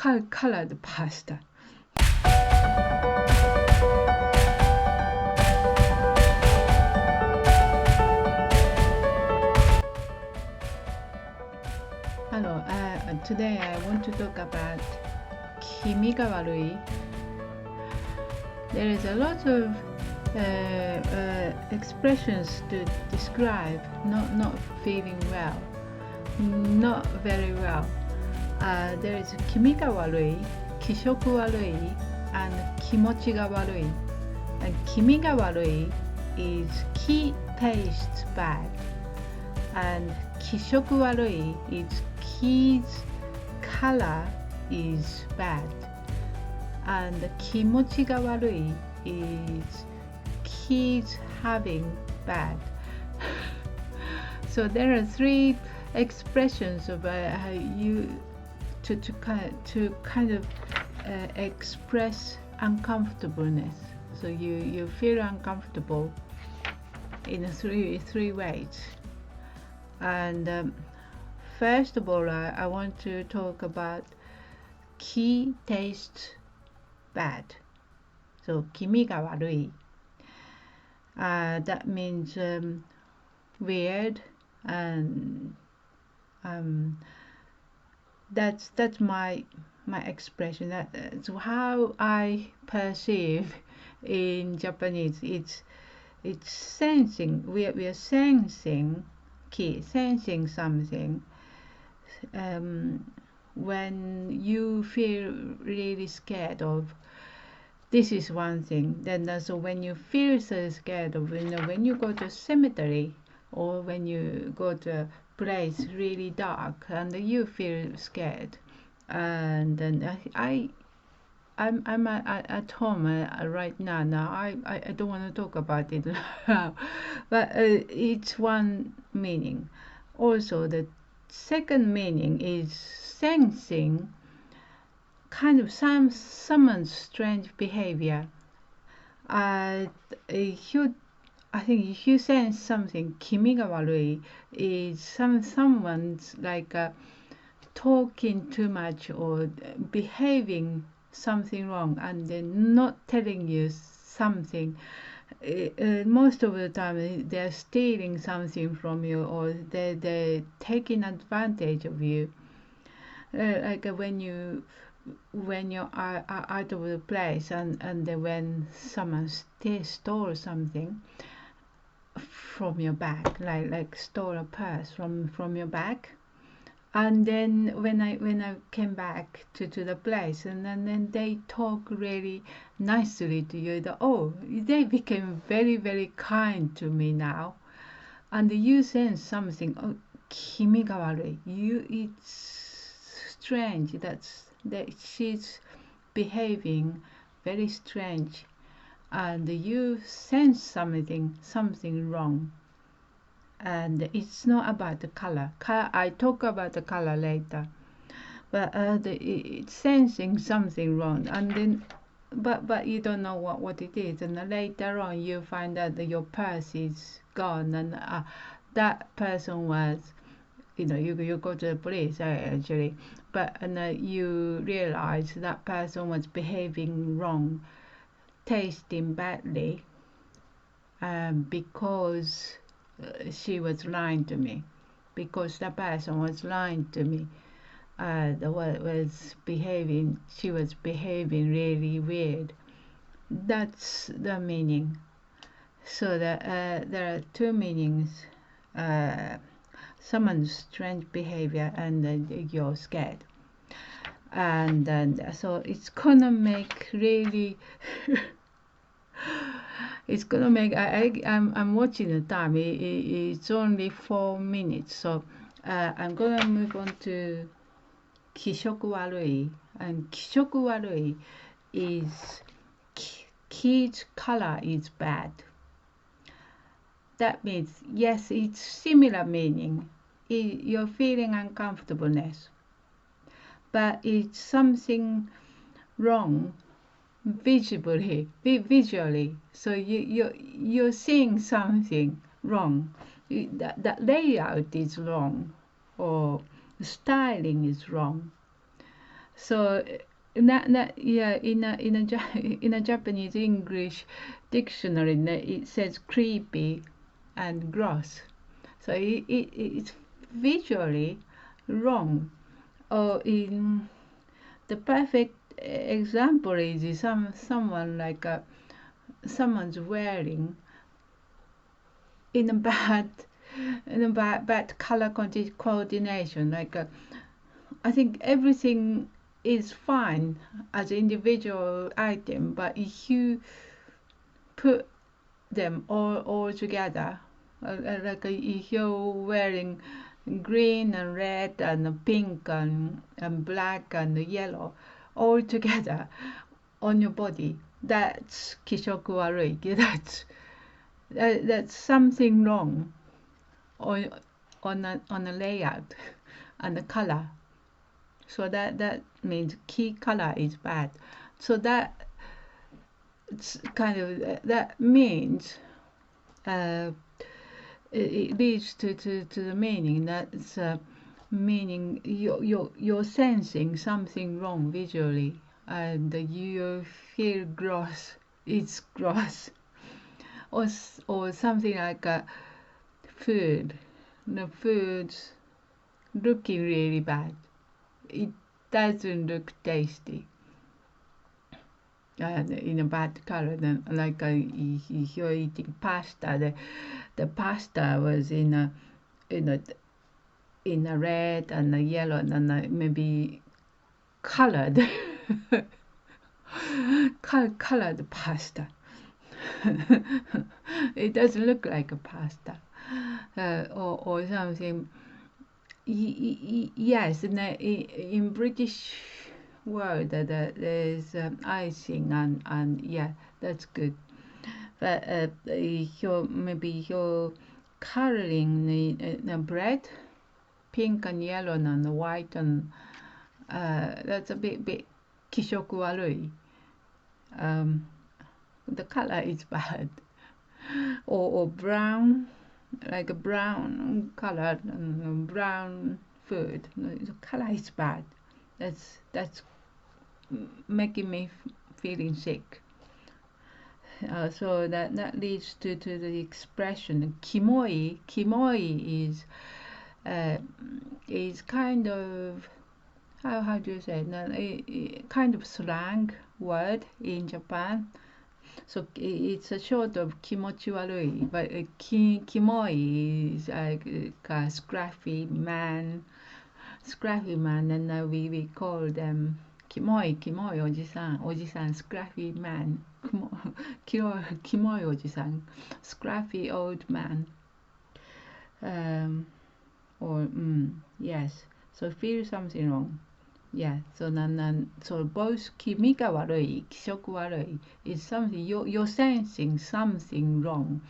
colored pasta. Hello, today I want to talk about Kimi ga warui. There is a lot of expressions to describe not feeling well, not very well. There is Kimi ga warui, Kishoku warui, and Kimochi ga warui. And Kimi ga warui is ki tastes bad, and Kishoku warui is ki's color is bad, and Kimochi ga warui is kids having bad. So there are three expressions of how you to kind of express uncomfortableness. So you feel uncomfortable in three ways. And first of all, I want to talk about ki tastes bad. So kimi ga warui. That means weird, and that's my expression. That's how I perceive in Japanese. It's sensing. We are sensing ki, sensing something. When you feel really scared of, this is one thing. Then so when you feel so scared of, when you go to a cemetery or when you go to a place really dark and you feel scared, and then I'm at home right now. I don't want to talk about it now, but it's one meaning. Also, the second meaning is sensing kind of someone's strange behavior. I think if you sense something, kimi ga warui is someone's like talking too much or behaving something wrong, and then not telling you something. Most of the time they're stealing something from you, or they're taking advantage of you. Like when you're out of the place, and then when someone stole something from your bag, like stole a purse from your bag, and then when I came back to the place, and then they talk really nicely to you. They became very, very kind to me now, and you sense something. Oh, kimi ga warui. It's strange. That she's behaving very strange, and you sense something wrong. And it's not about the color. I talk about the color later, but it's sensing something wrong, and then but you don't know what it is, and then later on you find out that your purse is gone, and that person was, you go to the police actually, but you realize that person was behaving wrong, tasting badly, because she was lying to me, because the person was lying to me. She was behaving really weird. That's the meaning. So there are two meanings. Someone's strange behavior, and you're scared. And then so it's gonna make really it's gonna make I'm watching the time. It's only 4 minutes, so I'm gonna move on to kishoku warui. And kishoku warui is kids' color is bad. That means, yes, it's similar meaning. You're feeling uncomfortableness, but it's something wrong visually. So you're seeing something wrong. That layout is wrong, or the styling is wrong. So yeah, in a Japanese English dictionary, it says creepy and gross. So it's visually wrong. Or in the perfect example is someone like someone's wearing in a bad color coordination. Like I think everything is fine as an individual item, but if you put them all together, like if you're wearing green and red and pink and black and yellow all together on your body, that's kishoku warui. That's something wrong on on a layout and the color. So that means key color is bad. So that it's kind of that means uh, it leads to the meaning that's meaning you're sensing something wrong visually and you feel gross. It's gross or something like food. The food's looking really bad. It doesn't look tasty. In a bad color, then like if you're eating pasta, the pasta was in a in a red and a yellow and maybe colored colored pasta. It doesn't look like a pasta or something. Yes, in British word there's icing and yeah, that's good. But maybe you're coloring the bread pink and yellow and white and that's a bit kishoku warui. The color is bad or brown, like a brown color and brown food. The color is bad. That's making me feeling sick. So that leads to the expression kimoi. Kimoi is kind of how do you say it? No, kind of slang word in Japan. So it's a short of kimochi warui, but kimoi is like a scruffy man, and we call them kimoi oji-san, scruffy man, kimoi oji-san, scruffy old man, or yes. So feel something wrong. Yeah, so both kimi ga warui, kishoku warui is something you're sensing something wrong.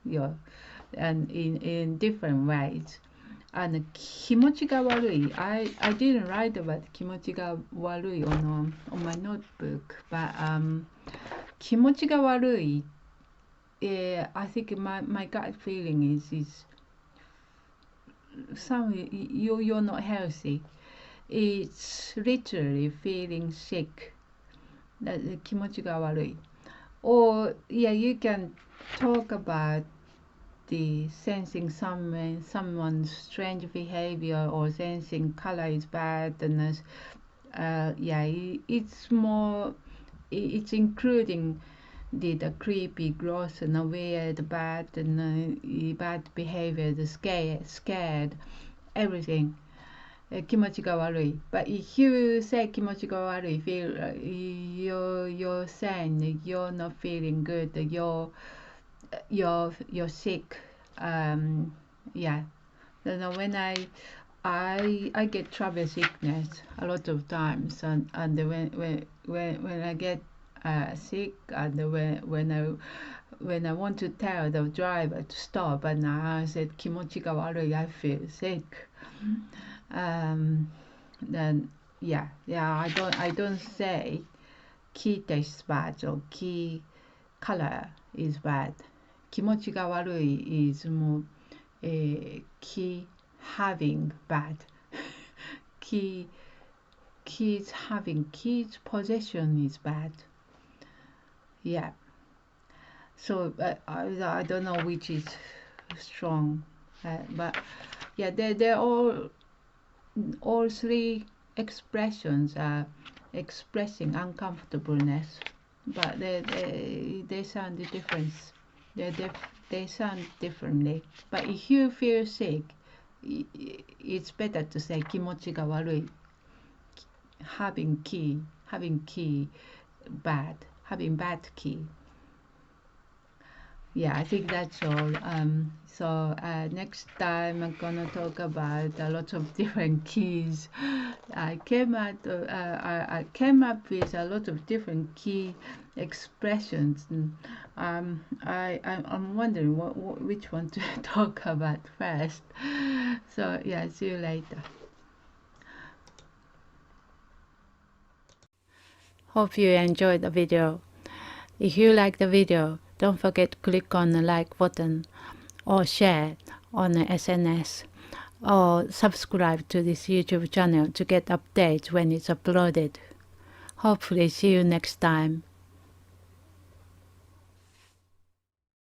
Yeah, and in different ways. And kimochi ga warui, I didn't write about kimochi ga warui on my notebook, but kimochi ga warui, I think my gut feeling is you're not healthy. It's literally feeling sick. That's 気持ちが悪い. Or yeah, you can talk about the sensing someone's strange behavior or sensing color is bad and yeah, it's including the creepy, gross and weird, bad and bad behavior, the scared, everything. 気持ちが悪い. But if you say 気持ちが悪い, feel you're saying you're not feeling good, you're sick. Yeah. So when I get travel sickness a lot of times, and when I get sick, and when I want to tell the driver to stop, and I said 気持ちが悪い, I feel sick. Then yeah, I don't say key tastes bad or key color is bad. 気持ちが悪い is more key having bad. key kids, having kids possession is bad. Yeah. So I don't know which is strong, but yeah, they're all three expressions are expressing uncomfortableness, but they sound different. They sound differently. But if you feel sick, it's better to say kimochi ga warui, having ki bad, having bad ki. Yeah, I think that's all. So next time I'm gonna talk about a lot of different keys. I came up with a lot of different key expressions. And, I'm wondering which one to talk about first. So yeah, see you later. Hope you enjoyed the video. If you like the video, don't forget to click on the like button or share on the SNS or subscribe to this YouTube channel to get updates when it's uploaded. Hopefully see you next time.